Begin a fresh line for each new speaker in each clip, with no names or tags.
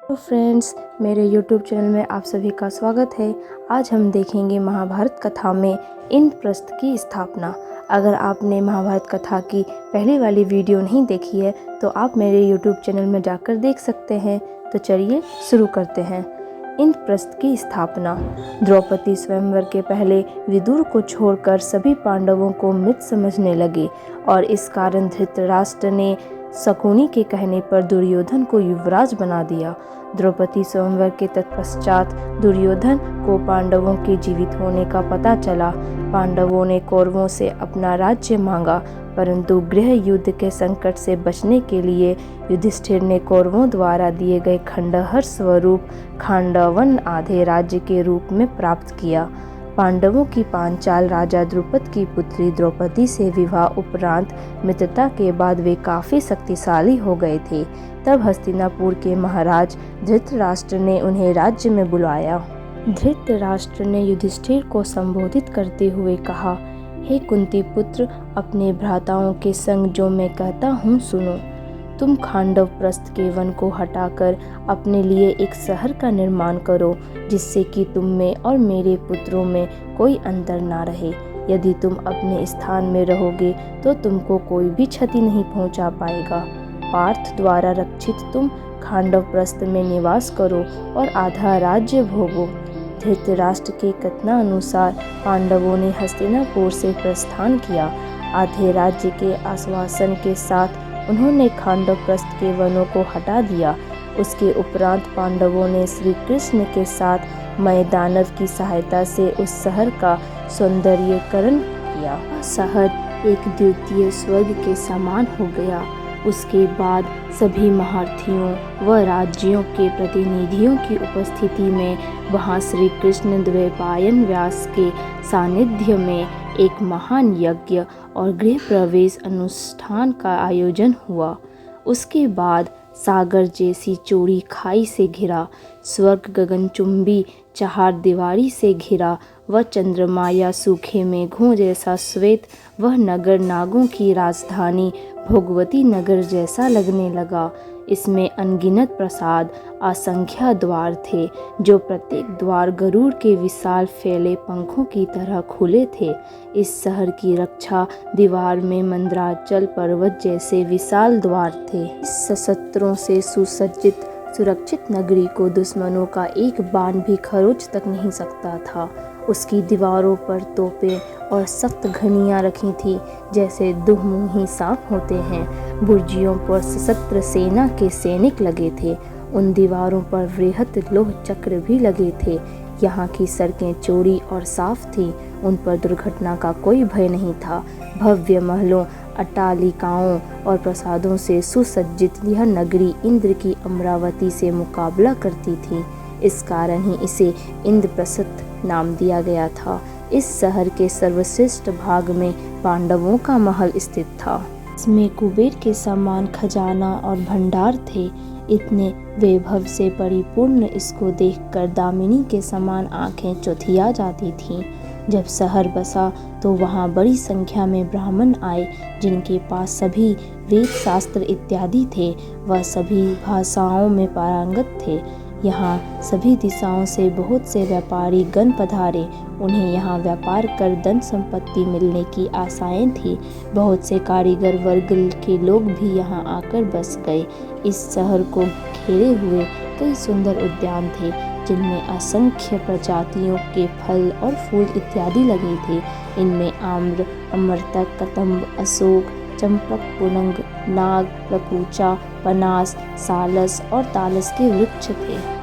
तो फ्रेंड्स, मेरे YouTube channel में आप सभी का स्वागत है। आज हम देखेंगे महाभारत कथा में इंद्रप्रस्थ की स्थापना। अगर आपने महाभारत कथा की पहली वाली वीडियो नहीं देखी है तो आप मेरे YouTube चैनल में जाकर देख सकते हैं। तो चलिए शुरू करते हैं। इंद्रप्रस्थ की स्थापना। द्रौपदी स्वयंवर के पहले विदुर को छोड़कर सभी पांडवों को मृत समझने लगे और इस कारण धृतराष्ट्र ने शकुनी के कहने पर दुर्योधन को युवराज बना दिया। द्रौपदी स्वयंवर के तत्पश्चात दुर्योधन को पांडवों के जीवित होने का पता चला। पांडवों ने कौरवों से अपना राज्य मांगा, परंतु गृह युद्ध के संकट से बचने के लिए युधिष्ठिर ने कौरवों द्वारा दिए गए खंडहर स्वरूप खांडवन आधे राज्य के रूप में प्राप्त किया। पांडवों की पांचाल राजा द्रुपद की पुत्री द्रौपदी से विवाह उपरांत मित्रता के बाद वे काफी शक्तिशाली हो गए थे। तब हस्तिनापुर के महाराज धृतराष्ट्र ने उन्हें राज्य में बुलाया। धृतराष्ट्र ने युधिष्ठिर को संबोधित करते हुए कहा, हे कुंती पुत्र, अपने भ्राताओं के संग जो मैं कहता हूँ सुनो। तुम खांडव प्रस्थ के वन को हटाकर अपने लिए एक शहर का निर्माण करो, जिससे कि तुम में और मेरे पुत्रों में कोई अंतर ना रहे। यदि तुम अपने स्थान में रहोगे तो तुमको कोई भी क्षति नहीं पहुंचा पाएगा। पार्थ द्वारा रक्षित तुम खांडव प्रस्थ में निवास करो और आधा राज्य भोगो। धृतराष्ट्र के कथनानुसार पांडवों ने हस्तिनापुर से प्रस्थान किया। आधे राज्य के आश्वासन के साथ उन्होंने खांडव प्रस्थ के वनों को हटा दिया। उसके उपरांत पांडवों ने श्री कृष्ण के साथ मय दानव की सहायता से उस शहर का सौंदर्यीकरण किया। शहर एक द्वितीय स्वर्ग के समान हो गया। उसके बाद सभी महारथियों व राज्यों के प्रतिनिधियों की उपस्थिति में वहां श्री कृष्ण द्वैपायन व्यास के सानिध्य में एक महान यज्ञ और गृह प्रवेश अनुष्ठान का आयोजन हुआ। उसके बाद सागर जैसी चौड़ी खाई से घिरा, स्वर्ग गगनचुंबी चार दीवारी से घिरा व चंद्रमा या सूखे मेघों जैसा श्वेत वह नगर नागों की राजधानी भोगवती नगर जैसा लगने लगा। इसमें अनगिनत प्रासाद, असंख्य द्वार थे, जो प्रत्येक द्वार गरुड़ के विशाल फैले पंखों की तरह खुले थे। इस शहर की रक्षा दीवार में मंदराचल पर्वत जैसे विशाल द्वार थे। इस शस्त्रों से सुसज्जित सुरक्षित नगरी को दुश्मनों का एक बाण भी खरोच तक नहीं सकता था। उसकी दीवारों पर तोपें और सख्त घनियां रखी थी, जैसे दुमुही सांप होते हैं। बुर्जियों पर सशस्त्र सेना के सैनिक लगे थे। उन दीवारों पर वृहत लोह चक्र भी लगे थे। यहाँ की सड़कें चौड़ी और साफ थीं। उन पर दुर्घटना का कोई भय नहीं था। भव्य महलों, अट्टालिकाओं और प्रासादों से सुसज्जित यह नगरी इंद्र की अमरावती से मुकाबला करती थी। इस कारण ही इसे इंद्रप्रस्थ नाम दिया गया था। इस शहर के सर्वश्रेष्ठ भाग में पांडवों का महल स्थित था। इसमें कुबेर के समान खजाना और भंडार थे। इतने वैभव से परिपूर्ण इसको देखकर दामिनी के समान आंखें चौथिया जाती थीं। जब शहर बसा तो वहाँ बड़ी संख्या में ब्राह्मण आए, जिनके पास सभी वेद शास्त्र इत्यादि थे। वह सभी भाषाओं में पारंगत थे। यहाँ सभी दिशाओं से बहुत से व्यापारी गण पधारे। उन्हें यहाँ व्यापार कर धन संपत्ति मिलने की आशाएं थी। बहुत से कारीगर वर्ग के लोग भी यहाँ आकर बस गए। इस शहर को घेरे हुए कई सुंदर उद्यान थे, जिनमें असंख्य प्रजातियों के फल और फूल इत्यादि लगे थे। इनमें आम्र, अमरतक, कदम्ब, अशोक, चंपक, पुनंग, नाग, लकुचा, पनास, सालस और तालस के वृक्ष थे।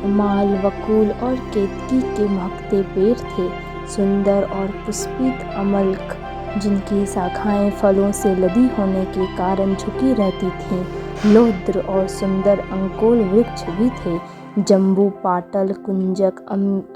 माल, वकुल और केतकी के महकते पेड़ थे। सुंदर और पुष्पित अमलक, जिनकी शाखाएं फलों से लदी होने के कारण झुकी रहती थीं। लोहद्र और सुंदर अंकोल वृक्ष भी थे। जम्बू, पाटल, कुंजक,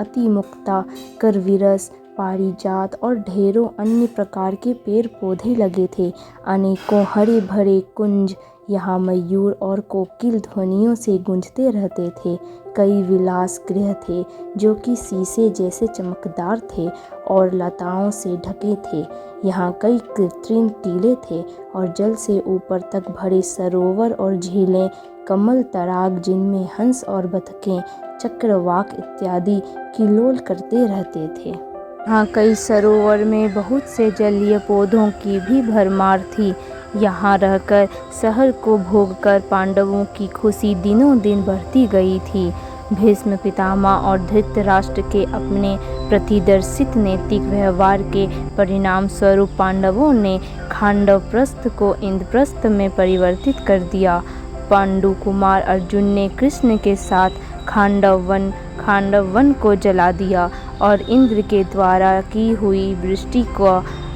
अतिमुक्ता, करविरस, पारिजात और ढेरों अन्य प्रकार के पेड़ पौधे लगे थे। अनेकों हरे भरे कुंज यहाँ मयूर और कोकिल ध्वनियों से गूंजते रहते थे। कई विलास गृह थे, जो कि शीशे जैसे चमकदार थे और लताओं से ढके थे। यहाँ कई कृत्रिम टीले थे और जल से ऊपर तक भरे सरोवर और झीलें कमल तराग जिनमें हंस और बतखें चक्रवाक इत्यादि किलोल करते रहते थे। यहाँ कई सरोवर में बहुत से जलीय पौधों की भी भरमार थी। यहाँ रहकर शहर को भोगकर पांडवों की खुशी दिनों दिन बढ़ती गई थी। भीष्म पितामह और धृतराष्ट्र के अपने प्रतिदर्शित नैतिक व्यवहार के परिणाम स्वरूप पांडवों ने खांडवप्रस्थ को इंद्रप्रस्थ में परिवर्तित कर दिया। पांडु कुमार अर्जुन ने कृष्ण के साथ खांडव वन को जला दिया और इंद्र के द्वारा की हुई वृष्टि को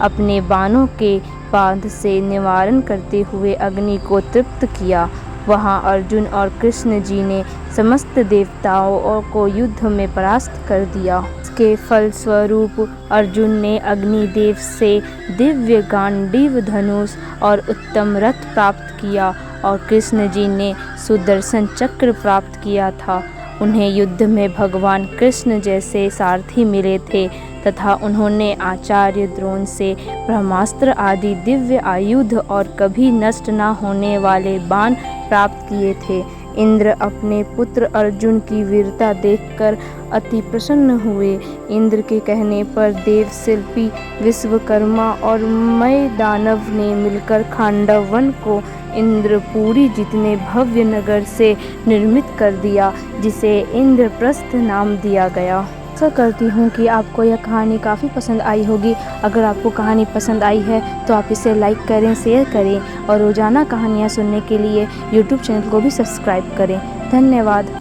अपने बाणों के बांध से निवारण करते हुए अग्नि को तृप्त किया। वहाँ अर्जुन और कृष्ण जी ने समस्त देवताओं को युद्ध में परास्त कर दिया। इसके फलस्वरूप अर्जुन ने अग्निदेव से दिव्य गांडीव धनुष और उत्तम रथ प्राप्त किया और कृष्ण जी ने सुदर्शन चक्र प्राप्त किया था। उन्हें युद्ध में भगवान कृष्ण जैसे सारथी मिले थे तथा उन्होंने आचार्य द्रोण से ब्रह्मास्त्र आदि दिव्य आयुध और कभी नष्ट न होने वाले बाण प्राप्त किए थे। इंद्र अपने पुत्र अर्जुन की वीरता देखकर अति प्रसन्न हुए। इंद्र के कहने पर देव शिल्पी विश्वकर्मा और मय दानव ने मिलकर खांडव वन को इंद्रपुरी जितने भव्य नगर से निर्मित कर दिया, जिसे इंद्रप्रस्थ नाम दिया गया। आशा करती हूँ कि आपको यह कहानी काफ़ी पसंद आई होगी। अगर आपको कहानी पसंद आई है तो आप इसे लाइक करें, शेयर करें और रोज़ाना कहानियाँ सुनने के लिए YouTube चैनल को भी सब्सक्राइब करें। धन्यवाद।